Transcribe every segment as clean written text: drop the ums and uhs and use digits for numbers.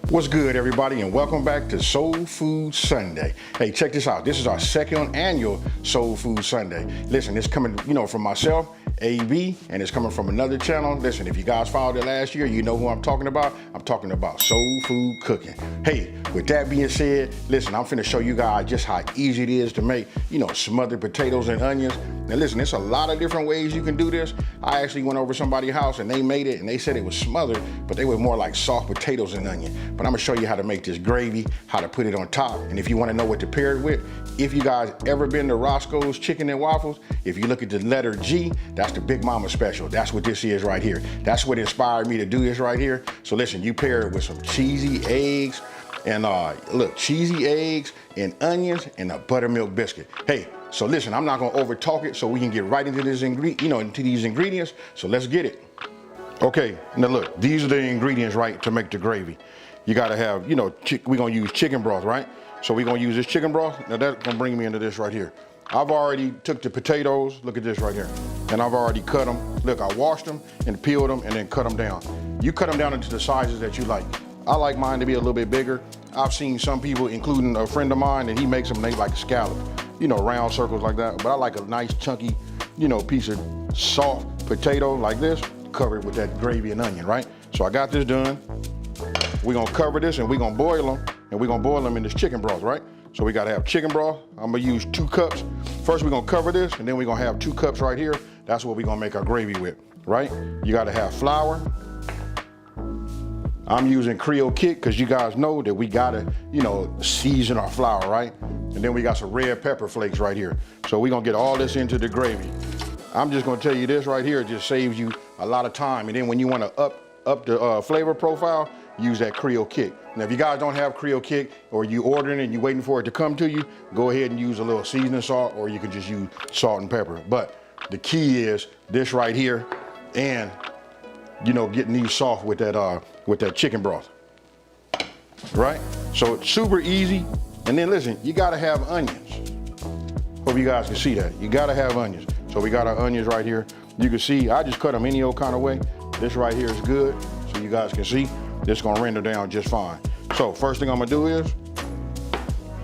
What's good, everybody, and welcome back to Soul Food Sunday. Hey, check this out. This is our second annual Soul Food Sunday. Listen, it's coming, from myself, AB, and it's coming from another channel. Listen, if you guys followed it last year, you know who I'm talking about. I'm talking about soul food cooking. Hey, with that being said, listen, I'm finna show you guys just how easy it is to make, smothered potatoes and onions. Now listen, there's a lot of different ways you can do this. I actually went over somebody's house and they made it and they said it was smothered, but they were more like soft potatoes and onion. But I'm gonna show you how to make this gravy, how to put it on top. And if you wanna know what to pair it with, if you guys ever been to Roscoe's Chicken and Waffles, if you look at the letter G, that's the Big Mama special. That's what this is right here. That's what inspired me to do this right here. So listen, you pair it with some cheesy eggs and cheesy eggs and onions and a buttermilk biscuit. Hey, so listen, I'm not gonna over talk it so we can get right into this into these ingredients. So let's get it. Okay, now look, these are the ingredients, right, to make the gravy. You gotta have, we're gonna use chicken broth, right? So we're gonna use this chicken broth. Now that's gonna bring me into this right here. I've already took the potatoes, look at this right here. And I've already cut them. Look, I washed them and peeled them and then cut them down. You cut them down into the sizes that you like. I like mine to be a little bit bigger. I've seen some people, including a friend of mine, and he makes them, they like a scallop, round circles like that. But I like a nice chunky, piece of soft potato like this, covered with that gravy and onion, right? So I got this done. We're gonna cover this and we're gonna boil them, and we're gonna boil them in this chicken broth, right? So we gotta have chicken broth. I'm gonna use 2 cups. First we're gonna cover this, and then we're gonna have 2 cups right here. That's what we're gonna make our gravy with, right? You gotta have flour. I'm using Creole Kick because you guys know that we gotta, season our flour, right? And then we got some red pepper flakes right here. So we're gonna get all this into the gravy. I'm just gonna tell you this right here, it just saves you a lot of time. And then when you wanna up the flavor profile, use that Creole Kick. Now, if you guys don't have Creole Kick, or you ordering it and you waiting for it to come to you, go ahead and use a little seasoning salt, or you can just use salt and pepper. But the key is this right here, and getting these soft with that chicken broth, right? So it's super easy. And then listen, you gotta have onions. Hope you guys can see that. You gotta have onions. So we got our onions right here. You can see, I just cut them any old kind of way. This right here is good, so you guys can see. This is gonna render down just fine. So first thing I'm gonna do is,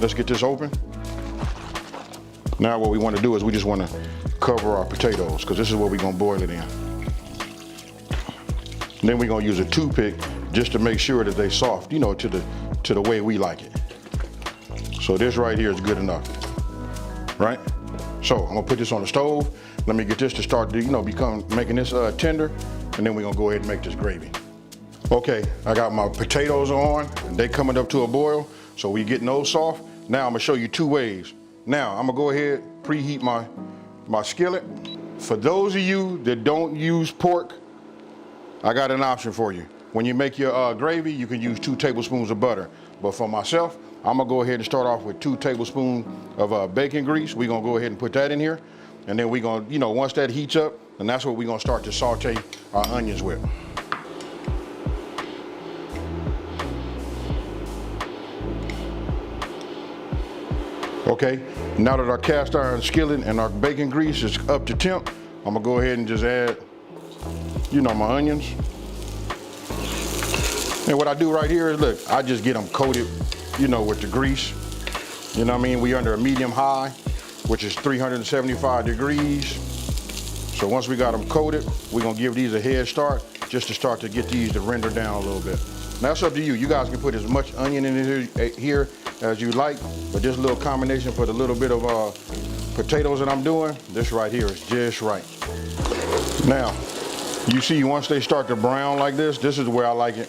let's get this open. Now what we wanna do is we just wanna cover our potatoes, because this is what we're gonna boil it in. And then we're gonna use a toothpick just to make sure that they're soft, to the way we like it. So this right here is good enough, right? So I'm gonna put this on the stove. Let me get this to start to, making this tender, and then we're gonna go ahead and make this gravy. Okay, I got my potatoes on, and they coming up to a boil, so we getting those soft. Now I'm gonna show you 2 ways. Now I'm gonna go ahead, preheat my skillet. For those of you that don't use pork, I got an option for you. When you make your gravy, you can use 2 tablespoons of butter. But for myself, I'm gonna go ahead and start off with 2 tablespoons of bacon grease. We're gonna go ahead and put that in here. And then we're gonna, once that heats up, then that's what we're gonna start to saute our onions with. Okay, now that our cast iron skillet and our bacon grease is up to temp, I'm gonna go ahead and just add, my onions. And what I do right here is, look, I just get them coated, with the grease. You know what I mean? We under a medium high, which is 375 degrees. So once we got them coated, we're gonna give these a head start, just to start to get these to render down a little bit. Now it's up to you. You guys can put as much onion in here as you like, but this little combination for the little bit of potatoes that I'm doing, this right here is just right. Now, you see once they start to brown like this is where I like it.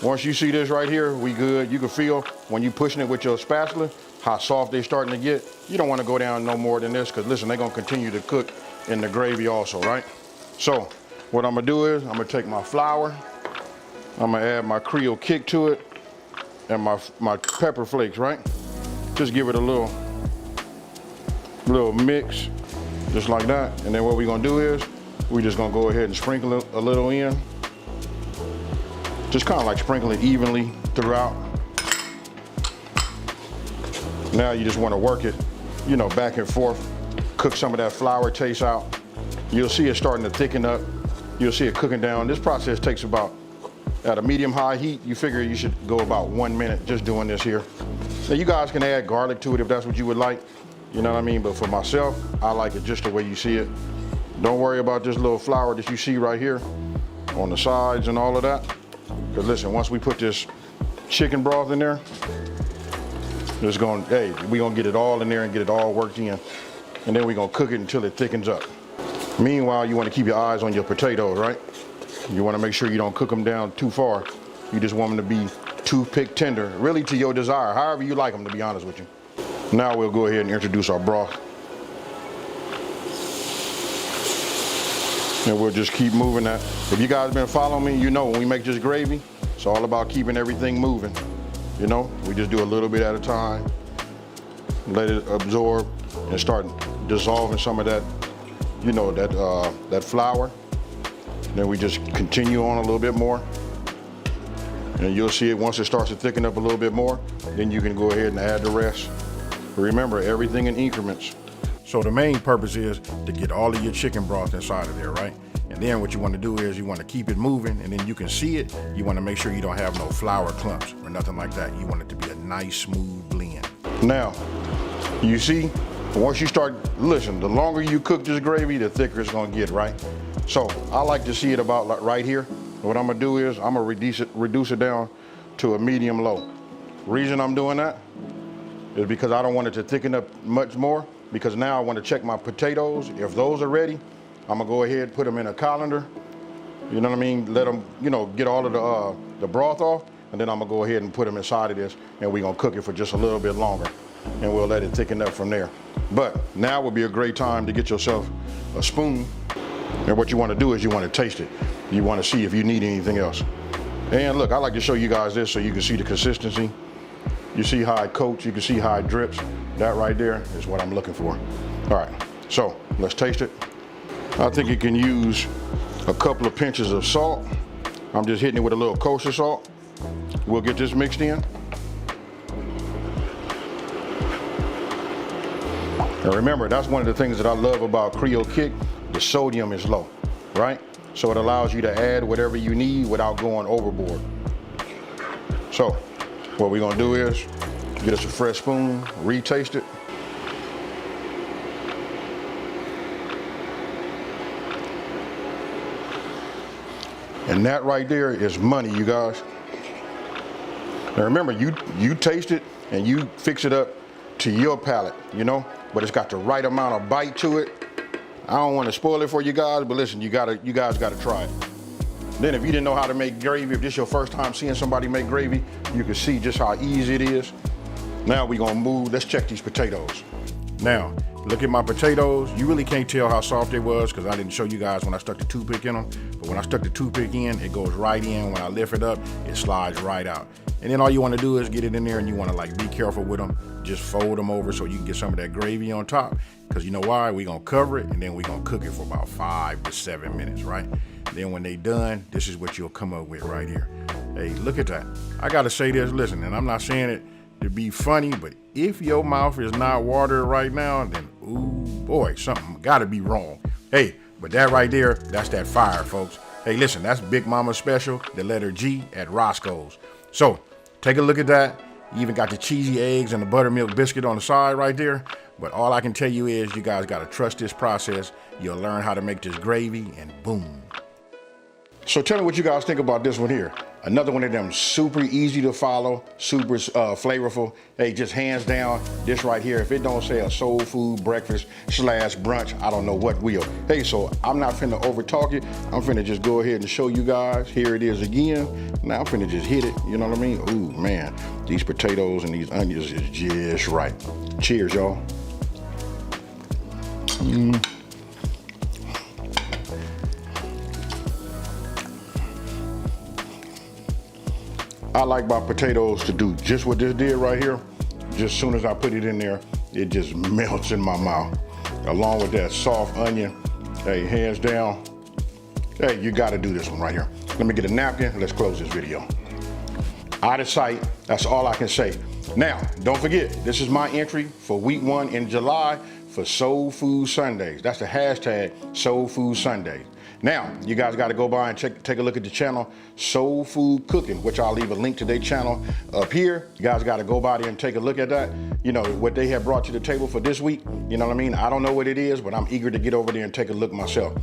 Once you see this right here, we good. You can feel when you pushing it with your spatula, how soft they starting to get. You don't want to go down no more than this, because listen, they're gonna continue to cook in the gravy also, right? So what I'm gonna do is, I'm gonna take my flour, I'm gonna add my Creole Kick to it, and my pepper flakes, right? Just give it a little mix, just like that. And then what we're gonna do is, we're just gonna go ahead and sprinkle it a little in. Just kind of like sprinkle it evenly throughout. Now you just wanna work it, back and forth. Cook some of that flour taste out. You'll see it starting to thicken up. You'll see it cooking down. This process takes about at a medium-high heat, you figure you should go about 1 minute just doing this here. Now you guys can add garlic to it if that's what you would like, you know what I mean? But for myself, I like it just the way you see it. Don't worry about this little flour that you see right here on the sides and all of that. Because listen, once we put this chicken broth in there, we're gonna get it all in there and get it all worked in. And then we're gonna cook it until it thickens up. Meanwhile, you wanna keep your eyes on your potatoes, right? You wanna make sure you don't cook them down too far. You just want them to be toothpick tender, really to your desire, however you like them, to be honest with you. Now we'll go ahead and introduce our broth. And we'll just keep moving that. If you guys been following me, you know when we make this gravy, it's all about keeping everything moving. You know, we just do a little bit at a time, let it absorb and start dissolving some of that, you know, that flour. Then we just continue on a little bit more. And you'll see it once it starts to thicken up a little bit more, then you can go ahead and add the rest. Remember, everything in increments. So the main purpose is to get all of your chicken broth inside of there, right? And then what you want to do is you want to keep it moving, and then you can see it. You want to make sure you don't have no flour clumps or nothing like that. You want it to be a nice, smooth blend. Now, you see, once you start, listen, the longer you cook this gravy, the thicker it's going to get, right? So I like to see it about like right here. What I'm going to do is I'm going to reduce it down to a medium low. Reason I'm doing that is because I don't want it to thicken up much more, because now I want to check my potatoes. If those are ready, I'm gonna go ahead, put them in a colander. You know what I mean? Let them, you know, get all of the broth off, and then I'm gonna go ahead and put them inside of this, and we're gonna cook it for just a little bit longer, and we'll let it thicken up from there. But now would be a great time to get yourself a spoon, and what you want to do is you want to taste it. You want to see if you need anything else. And look, I like to show you guys this so you can see the consistency. You see how it coats, you can see how it drips. That right there is what I'm looking for. All right, so let's taste it. I think you can use a couple of pinches of salt. I'm just hitting it with a little kosher salt. We'll get this mixed in. And remember, that's one of the things that I love about Creole Kick. The sodium is low, right? So it allows you to add whatever you need without going overboard. So what we're gonna do is get us a fresh spoon, retaste it. And that right there is money, you guys. Now remember, you taste it and you fix it up to your palate, you know, but it's got the right amount of bite to it. I don't want to spoil it for you guys, but listen, you guys gotta try it. Then if you didn't know how to make gravy, if this is your first time seeing somebody make gravy, you can see just how easy it is. Now we're gonna move, let's check these potatoes. Now, look at my potatoes. You really can't tell how soft they was because I didn't show you guys when I stuck the toothpick in them. But when I stuck the toothpick in, it goes right in. When I lift it up, it slides right out. And then all you wanna do is get it in there, and you wanna like be careful with them. Just fold them over so you can get some of that gravy on top. Because you know why? We're gonna cover it and then we're gonna cook it for about 5 to 7 minutes, right? Then when they done, this is what you'll come up with right here. Hey, look at that. I gotta say this, listen, and I'm not saying it to be funny, but if your mouth is not watered right now, then ooh boy, something gotta be wrong. Hey, but that right there, that's that fire, folks. Hey, listen, that's Big Mama Special, the letter G at Roscoe's. So take a look at that. You even got the cheesy eggs and the buttermilk biscuit on the side right there. But all I can tell you is you guys gotta trust this process. You'll learn how to make this gravy, and boom. So tell me what you guys think about this one here. Another one of them super easy to follow, super flavorful. Hey, just hands down, this right here, if it don't say a soul food breakfast / brunch, I don't know what will. Hey, so I'm not finna over talk it. I'm finna just go ahead and show you guys. Here it is again. Now I'm finna just hit it, you know what I mean? Ooh, man, these potatoes and these onions is just right. Cheers, y'all. I like my potatoes to do just what this did right here. Just as soon as I put it in there, it just melts in my mouth. Along with that soft onion. Hey, hands down. Hey, you gotta do this one right here. Let me get a napkin, let's close this video. Out of sight, that's all I can say. Now, don't forget, this is my entry for week 1 in July for Soul Food Sundays. That's the hashtag Soul Food Sundays. Now, you guys got to go by and take a look at the channel, Soul Food Cooking, which I'll leave a link to their channel up here. You guys got to go by there and take a look at that. You know, what they have brought to the table for this week. You know what I mean? I don't know what it is, but I'm eager to get over there and take a look myself.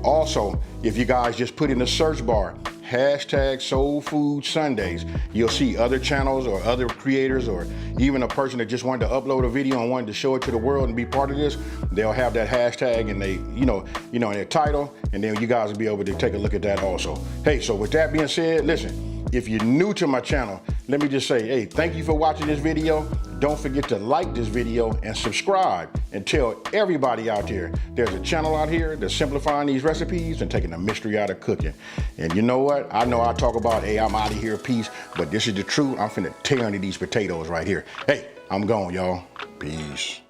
Also, if you guys just put in the search bar, hashtag Soul Food Sundays, you'll see other channels or other creators or even a person that just wanted to upload a video and wanted to show it to the world and be part of this. They'll have that hashtag and they, you know, in their title, and then you guys will be able to take a look at that also. Hey, so with that being said, listen, if you're new to my channel, let me just say, hey, thank you for watching this video. Don't forget to like this video and subscribe, and tell everybody out there there's a channel out here that's simplifying these recipes and taking the mystery out of cooking. And you know what? I know I talk about, hey, I'm out of here, peace, but this is the truth. I'm finna tear into these potatoes right here. Hey, I'm gone, y'all. Peace.